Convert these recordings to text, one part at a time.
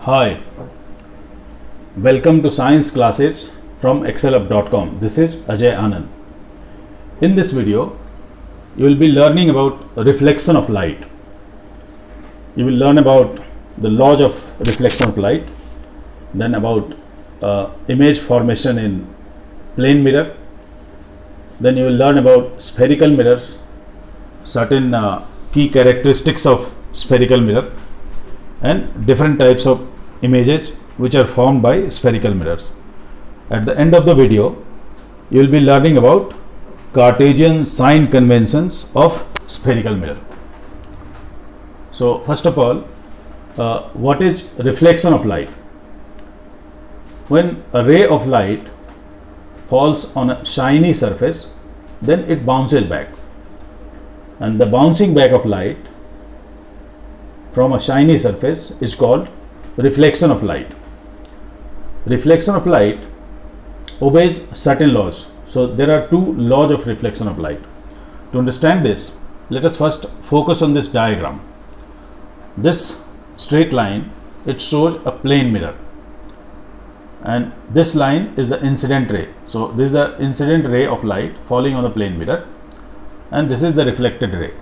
Hi, welcome to science classes from excelup.com. This is Ajay Anand. In this video, you will be learning about reflection of light. You will learn about the laws of reflection of light, then about image formation in plane mirror, then you will learn about spherical mirrors, certain key characteristics of spherical mirror, and different types of images which are formed by spherical mirrors. At the end of the video, you will be learning about Cartesian sign conventions of spherical mirror. So first of all, what is reflection of light? When a ray of light falls on a shiny surface, then it bounces back, and the bouncing back of light from a shiny surface is called reflection of light. Reflection of light obeys certain laws. So there are two laws of reflection of light. To understand this, let us first focus on this diagram. This straight line, it shows a plane mirror, and this line is the incident ray. So this is the incident ray of light falling on the plane mirror, and this is the reflected ray.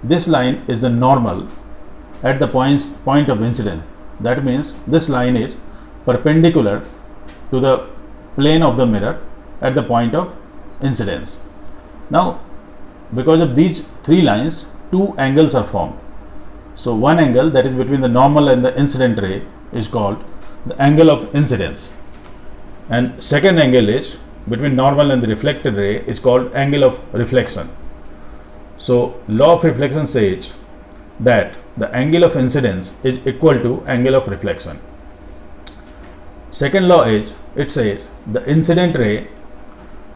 This line is the normal at the point of incidence. That means this line is perpendicular to the plane of the mirror at the point of incidence. Now, because of these three lines, two angles are formed. So one angle, that is between the normal and the incident ray, is called the angle of incidence, and second angle is between normal and the reflected ray is called angle of reflection. So law of reflection says that the angle of incidence is equal to angle of reflection. Second law is, it says the incident ray,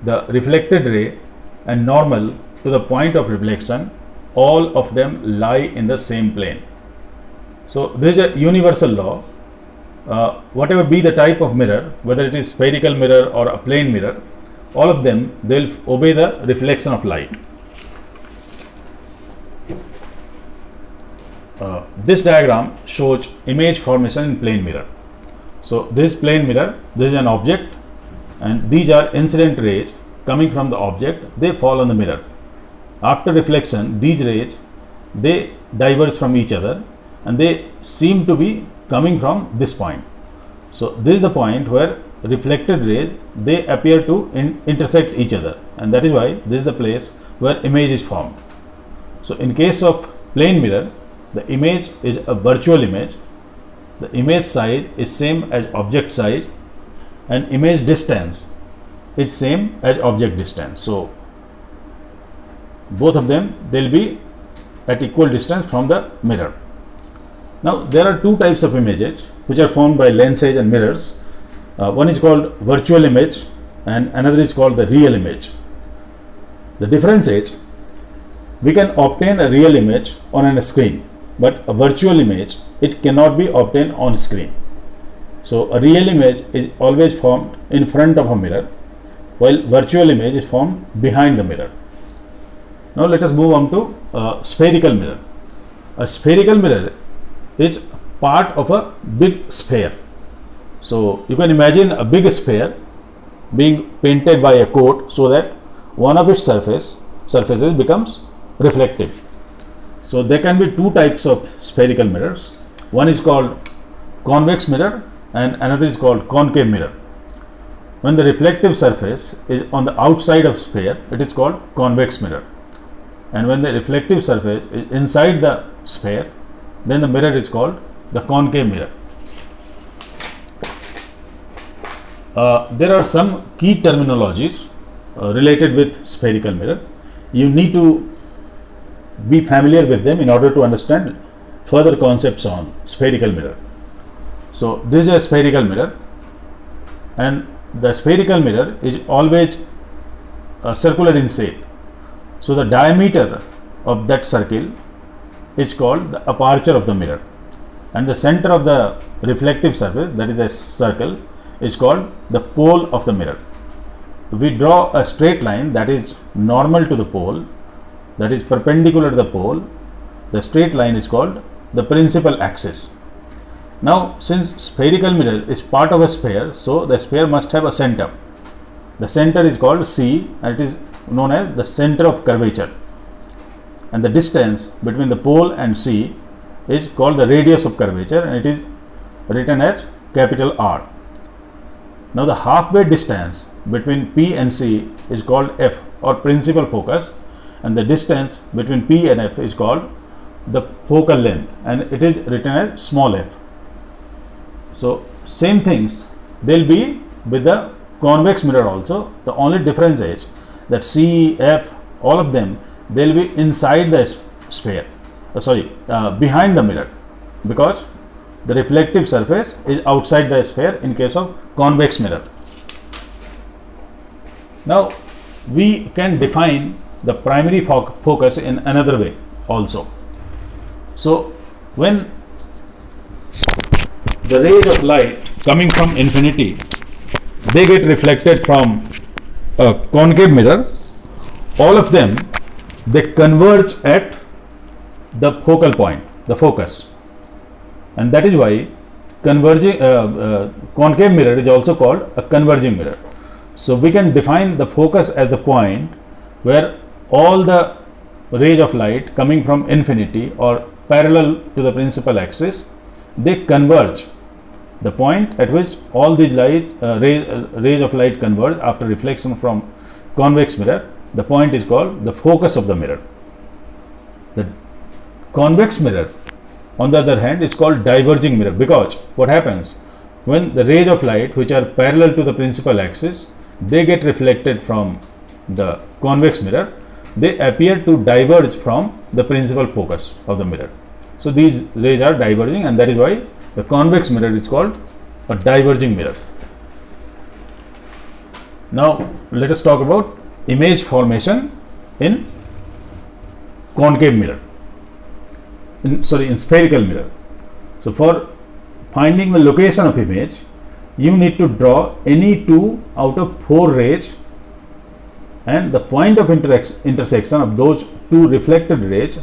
the reflected ray, and normal to the point of reflection, all of them lie in the same plane. So this is a universal law. Whatever be the type of mirror, whether it is spherical mirror or a plane mirror, all of them, they will obey the reflection of light. This diagram shows image formation in plane mirror. So this plane mirror, this is an object, and these are incident rays coming from the object. They fall on the mirror. After reflection, these rays, they diverge from each other, and they seem to be coming from this point. So this is the point where reflected rays, they appear to intersect each other, and that is why this is the place where image is formed. So in case of plane mirror, the image is a virtual image. The image size is same as object size, and image distance is same as object distance. So both of them, they will be at equal distance from the mirror. Now there are two types of images which are formed by lenses and mirrors. One is called virtual image and another is called the real image. The difference is, we can obtain a real image on a screen, but a virtual image, it cannot be obtained on screen. So a real image is always formed in front of a mirror, while virtual image is formed behind the mirror. Now let us move on to spherical mirror. A spherical mirror is part of a big sphere. So you can imagine a big sphere being painted by a coat so that one of its surfaces becomes reflective. So there can be two types of spherical mirrors. One is called convex mirror and another is called concave mirror. When the reflective surface is on the outside of sphere, it is called convex mirror, and when the reflective surface is inside the sphere, then the mirror is called the concave mirror. There are some key terminologies related with spherical mirror. You need to be familiar with them in order to understand further concepts on spherical mirror. So this is a spherical mirror, and the spherical mirror is always circular in shape. So the diameter of that circle is called the aperture of the mirror, and the center of the reflective surface, that is a circle, is called the pole of the mirror. We draw a straight line that is normal to the pole, that is perpendicular to the pole. The straight line is called the principal axis, Now, since spherical mirror is part of a sphere, so the sphere must have a center. The center is called C, and it is known as the center of curvature. And the distance between the pole and C is called the radius of curvature, and it is written as capital R. Now, the halfway distance between P and C is called F, or principal focus, and the distance between P and F is called the focal length, and it is written as small f. So, same things they will be with the convex mirror also. The only difference is that C, F, all of them, they will be inside the sphere, behind the mirror, because the reflective surface is outside the sphere in case of convex mirror. Now, we can define the primary focus in another way also. So, when the rays of light coming from infinity, they get reflected from a concave mirror, all of them, they converge at the focal point, the focus, and that is why converging concave mirror is also called a converging mirror. So, we can define the focus as the point where all the rays of light coming from infinity or parallel to the principal axis, they converge. The point at which all these rays of light converge after reflection from convex mirror, the point is called the focus of the mirror. The convex mirror, on the other hand, is called diverging mirror, because what happens when the rays of light which are parallel to the principal axis, they get reflected from the convex mirror, they appear to diverge from the principal focus of the mirror. So, these rays are diverging, and that is why the convex mirror is called a diverging mirror. Now, let us talk about image formation in concave mirror, in spherical mirror. So, for finding the location of image, you need to draw any two out of 4 rays, and the point of intersection of those two reflected rays,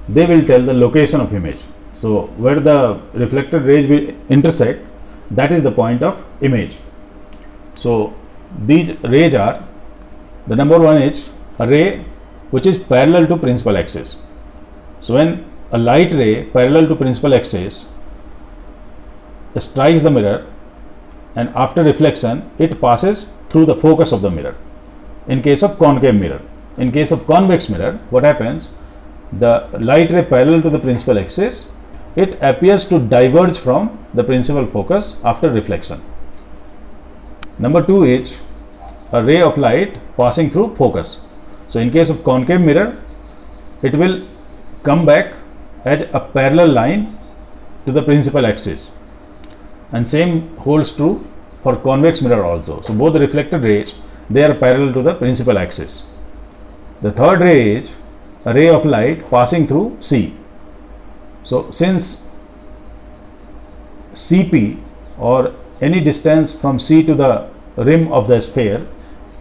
they will tell the location of image. So, where the reflected rays will intersect, that is the point of image. So, these rays are, the number one is a ray which is parallel to principal axis. So, when a light ray parallel to principal axis strikes the mirror, and after reflection it passes through the focus of the mirror, in case of concave mirror. In case of convex mirror, what happens, the light ray parallel to the principal axis, it appears to diverge from the principal focus after reflection. Number 2 is a ray of light passing through focus. So, in case of concave mirror, it will come back as a parallel line to the principal axis, and same holds true for convex mirror also. So, both the reflected rays, they are parallel to the principal axis. The third ray is a ray of light passing through C. So, since Cp, or any distance from C to the rim of the sphere,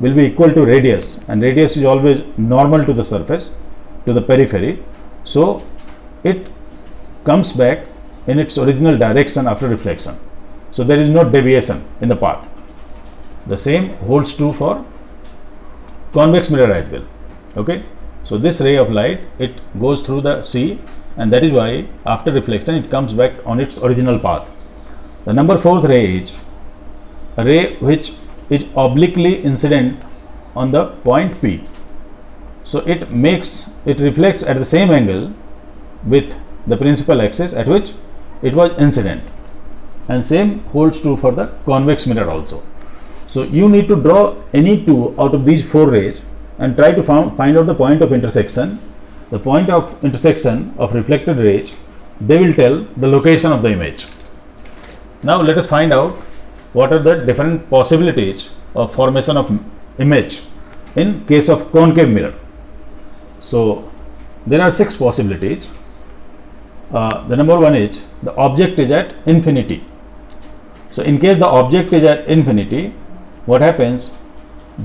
will be equal to radius, and radius is always normal to the surface, to the periphery. So, it comes back in its original direction after reflection. So, there is no deviation in the path. The same holds true for convex mirror as well. Okay. So, this ray of light, it goes through the C, and that is why after reflection it comes back on its original path. The number 4th ray is a ray which is obliquely incident on the point P. So, it reflects at the same angle with the principal axis at which it was incident, and same holds true for the convex mirror also. So, you need to draw any two out of these 4 rays and try to find out the point of intersection. The point of intersection of reflected rays, they will tell the location of the image. Now, let us find out what are the different possibilities of formation of image in case of concave mirror. So, there are 6 possibilities. The number 1 is the object is at infinity. So, in case the object is at infinity, what happens,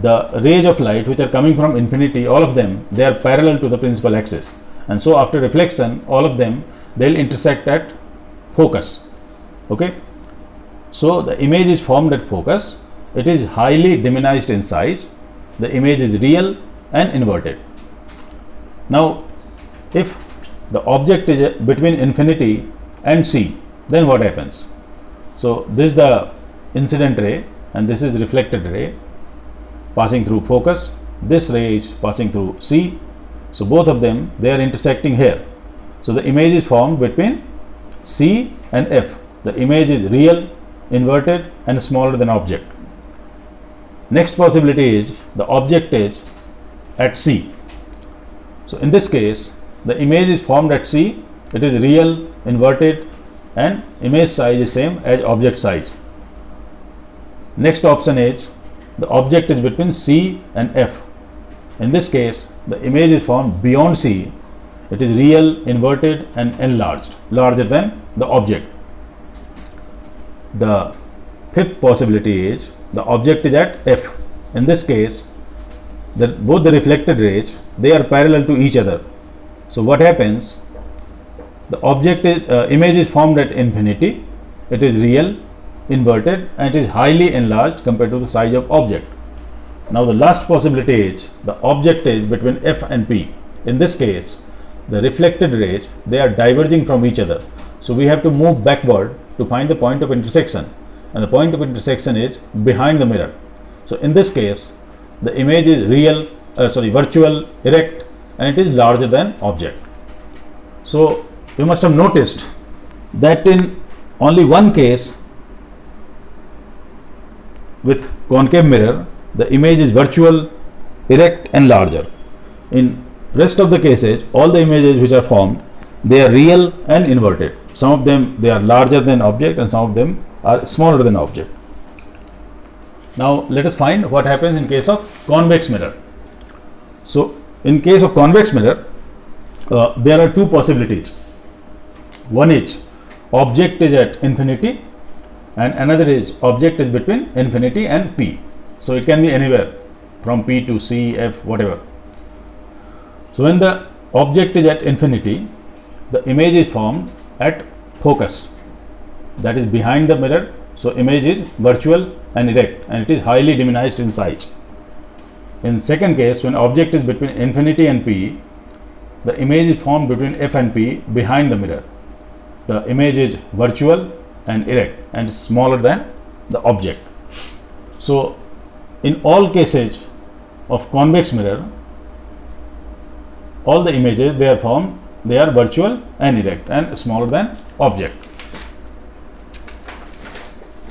the rays of light which are coming from infinity, all of them, they are parallel to the principal axis, and so after reflection all of them, they will intersect at focus. Okay, so the image is formed at focus. It is highly diminished in size. The image is real and inverted. Now, if the object is between infinity and C, then what happens? So this is the incident ray and this is reflected ray passing through focus. This ray is passing through C. So both of them, they are intersecting here. So the image is formed between C and F. The image is real, inverted and smaller than object. Next possibility is the object is at C. So in this case, the image is formed at C. It is real, inverted and image size is same as object size. Next option is the object is between C and F. In this case, the image is formed beyond C. It is real, inverted and enlarged, larger than the object. The fifth possibility is the object is at F. In this case, both the reflected rays, they are parallel to each other. So what happens? The object is image is formed at infinity. It is real, inverted and it is highly enlarged compared to the size of object. Now the last possibility is the object is between F and P. In this case, the reflected rays, they are diverging from each other. So we have to move backward to find the point of intersection, and the point of intersection is behind the mirror. So in this case, the image is virtual, erect and it is larger than object. So you must have noticed that in only one case with concave mirror, the image is virtual, erect and larger. In rest of the cases, all the images which are formed, they are real and inverted. Some of them, they are larger than object and some of them are smaller than object. Now let us find what happens in case of convex mirror. So in case of convex mirror, there are two possibilities. One is object is at infinity and another is object is between infinity and P. So it can be anywhere from P to C, F, whatever. So when the object is at infinity, the image is formed at focus, that is behind the mirror. So image is virtual and erect and it is highly diminished in size. In second case, when object is between infinity and P, the image is formed between F and P behind the mirror. The image is virtual and erect and smaller than the object. So in all cases of convex mirror, all the images, they are formed, they are virtual and erect and smaller than object.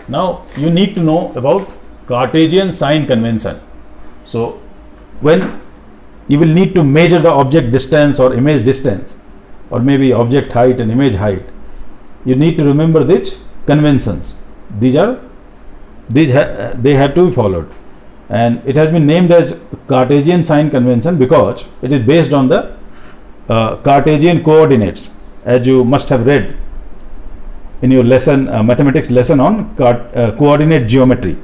Now you need to know about Cartesian sign convention. So when you will need to measure the object distance or image distance, or maybe object height and image height, you need to remember these conventions. They have to be followed, and it has been named as Cartesian sign convention because it is based on the Cartesian coordinates, as you must have read in your lesson, mathematics lesson on coordinate geometry.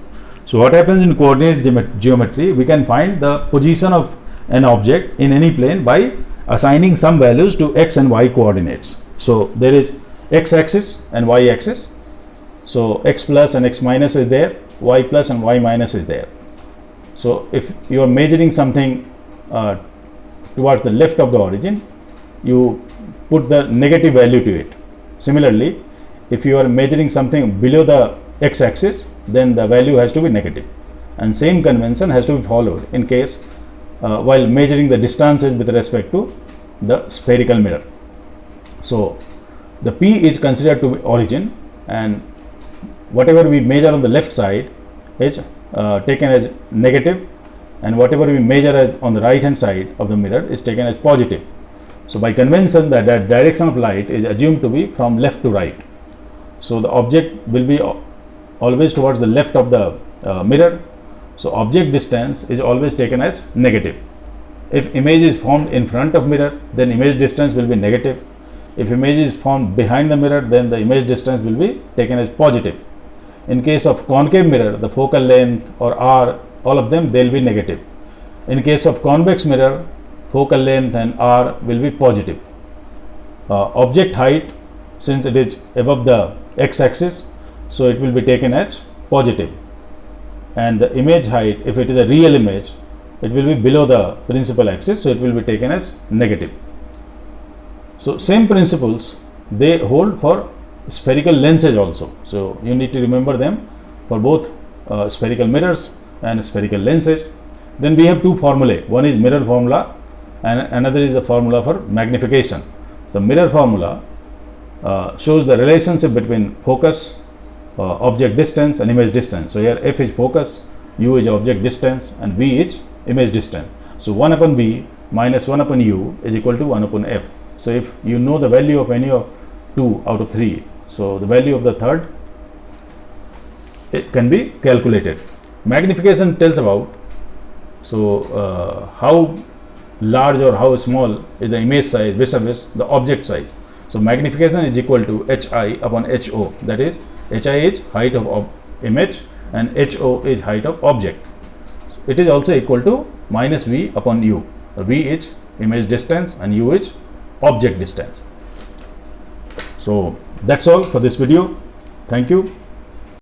So what happens in coordinate geometry, we can find the position of an object in any plane by assigning some values to x and y coordinates. So there is x axis and y axis. So x plus and x minus is there, y plus and y minus is there. So if you are measuring something towards the left of the origin, you put the negative value to it. Similarly, if you are measuring something below the x axis, then the value has to be negative, and same convention has to be followed in case while measuring the distances with respect to the spherical mirror. So the P is considered to be origin, and whatever we measure on the left side is taken as negative, and whatever we measure as on the right hand side of the mirror is taken as positive. So by convention, that direction of light is assumed to be from left to right. So the object will be always towards the left of the mirror. So object distance is always taken as negative. If image is formed in front of mirror, then image distance will be negative. If image is formed behind the mirror, then the image distance will be taken as positive. In case of concave mirror, the focal length or R, all of them, they will be negative. In case of convex mirror, focal length and R will be positive. Object height, since it is above the x-axis, so it will be taken as positive, and the image height, if it is a real image, it will be below the principal axis, so it will be taken as negative. So same principles they hold for spherical lenses also, so you need to remember them for both spherical mirrors and spherical lenses. Then we have two formulae, one is mirror formula and another is the formula for magnification. The mirror formula shows the relationship between focus, object distance and image distance. So here f is focus, u is object distance and v is image distance. So 1 upon v minus 1 upon u is equal to 1 upon f. So if you know the value of any of 2 out of 3, so the value of the third, it can be calculated. Magnification tells about how large or how small is the image size vis-a-vis the object size. So magnification is equal to hi upon ho, that is hi is height of image and ho is height of object. So it is also equal to minus v upon u. V is image distance and u is object distance. So that's all for this video. Thank you.